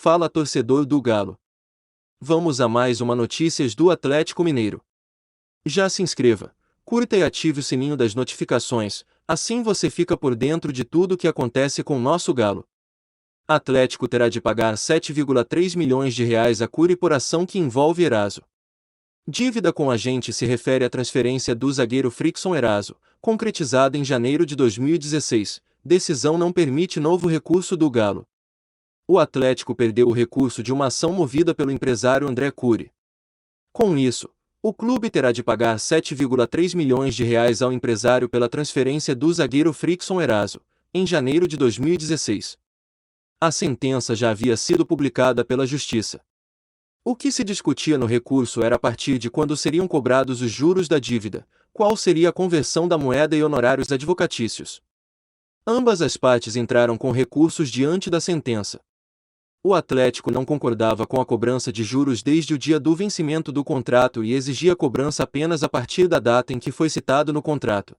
Fala torcedor do Galo. Vamos a mais uma notícias do Atlético Mineiro. Já se inscreva, curta e ative o sininho das notificações, assim você fica por dentro de tudo o que acontece com o nosso Galo. Atlético terá de pagar 7,3 milhões de reais a Curi por ação que envolve Eraso. Dívida com agente se refere à transferência do zagueiro Frickson Eraso, concretizada em janeiro de 2016. Decisão não permite novo recurso do Galo. O Atlético perdeu o recurso de uma ação movida pelo empresário André Curi. Com isso, o clube terá de pagar 7,3 milhões de reais ao empresário pela transferência do zagueiro Frickson Eraso, em janeiro de 2016. A sentença já havia sido publicada pela Justiça. O que se discutia no recurso era a partir de quando seriam cobrados os juros da dívida, qual seria a conversão da moeda e honorários advocatícios. Ambas as partes entraram com recursos diante da sentença. O Atlético não concordava com a cobrança de juros desde o dia do vencimento do contrato e exigia a cobrança apenas a partir da data em que foi citado no contrato.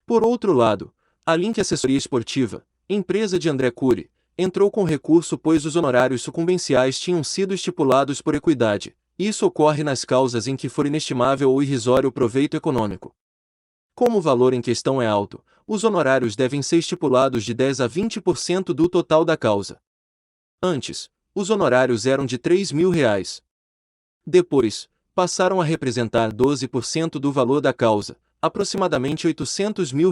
Por outro lado, a Link Assessoria Esportiva, empresa de André Curi, entrou com recurso pois os honorários sucumbenciais tinham sido estipulados por equidade. Isso ocorre nas causas em que for inestimável ou irrisório o proveito econômico. Como o valor em questão é alto, os honorários devem ser estipulados de 10 a 20% do total da causa. Antes, os honorários eram de R$ 3.000. Depois, passaram a representar 12% do valor da causa, aproximadamente R$ 800 mil.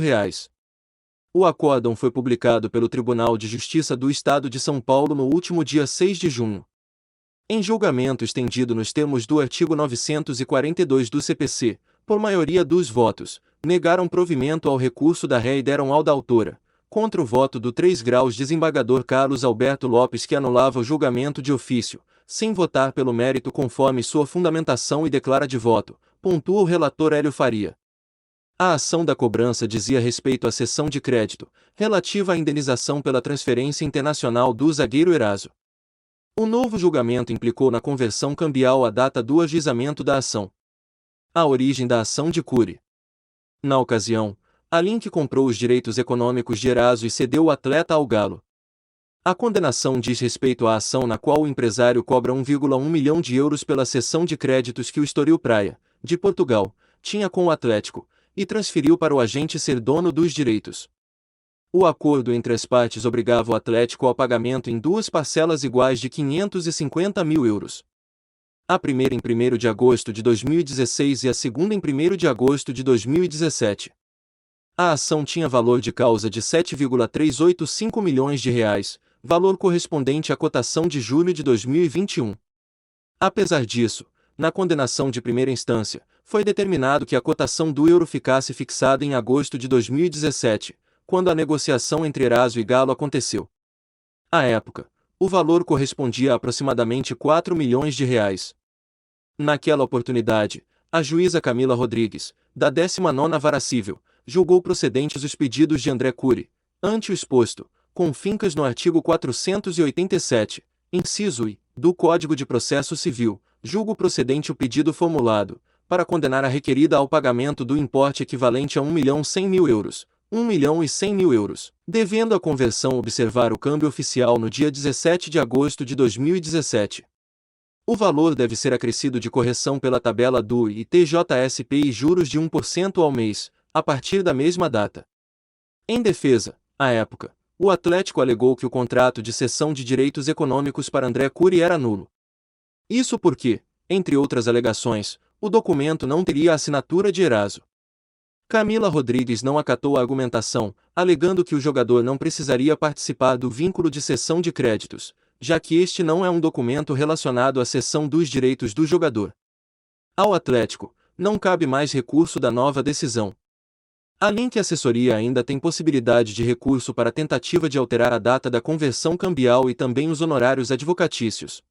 O acórdão foi publicado pelo Tribunal de Justiça do Estado de São Paulo no último dia 6 de junho. Em julgamento estendido nos termos do artigo 942 do CPC, por maioria dos votos, negaram provimento ao recurso da ré e deram ao da autora, contra o voto do 3 graus desembargador Carlos Alberto Lopes que anulava o julgamento de ofício, sem votar pelo mérito conforme sua fundamentação e declara de voto, pontua o relator Hélio Faria. A ação da cobrança dizia respeito à cessão de crédito, relativa à indenização pela transferência internacional do zagueiro Eraso. O novo julgamento implicou na conversão cambial à data do ajuizamento da ação. A origem da ação de Curi. Na ocasião, a Link comprou os direitos econômicos de Eraso e cedeu o atleta ao Galo. A condenação diz respeito à ação na qual o empresário cobra 1,1 milhão de euros pela cessão de créditos que o Estoril Praia, de Portugal, tinha com o Atlético, e transferiu para o agente ser dono dos direitos. O acordo entre as partes obrigava o Atlético ao pagamento em duas parcelas iguais de 550 mil euros. A primeira em 1º de agosto de 2016 e a segunda em 1º de agosto de 2017. A ação tinha valor de causa de 7,385 milhões de reais, valor correspondente à cotação de julho de 2021. Apesar disso, na condenação de primeira instância, foi determinado que a cotação do euro ficasse fixada em agosto de 2017, quando a negociação entre Eraso e Galo aconteceu. À época, o valor correspondia a aproximadamente 4 milhões de reais. Naquela oportunidade, a juíza Camila Rodrigues, da 19ª Vara Civil, julgou procedentes os pedidos de André Curi, ante o exposto, com fincas no artigo 487, inciso I, do Código de Processo Civil, julgo procedente o pedido formulado, para condenar a requerida ao pagamento do importe equivalente a 1.100.000 euros, 1.100.000 euros, devendo a conversão observar o câmbio oficial no dia 17 de agosto de 2017. O valor deve ser acrescido de correção pela tabela do ITJSP e juros de 1% ao mês, a partir da mesma data. Em defesa, à época, o Atlético alegou que o contrato de cessão de direitos econômicos para André Curi era nulo. Isso porque, entre outras alegações, o documento não teria a assinatura de Eraso. Camila Rodrigues não acatou a argumentação, alegando que o jogador não precisaria participar do vínculo de cessão de créditos, já que este não é um documento relacionado à cessão dos direitos do jogador. Ao Atlético, não cabe mais recurso da nova decisão. A Link Assessoria ainda tem possibilidade de recurso para tentativa de alterar a data da conversão cambial e também os honorários advocatícios.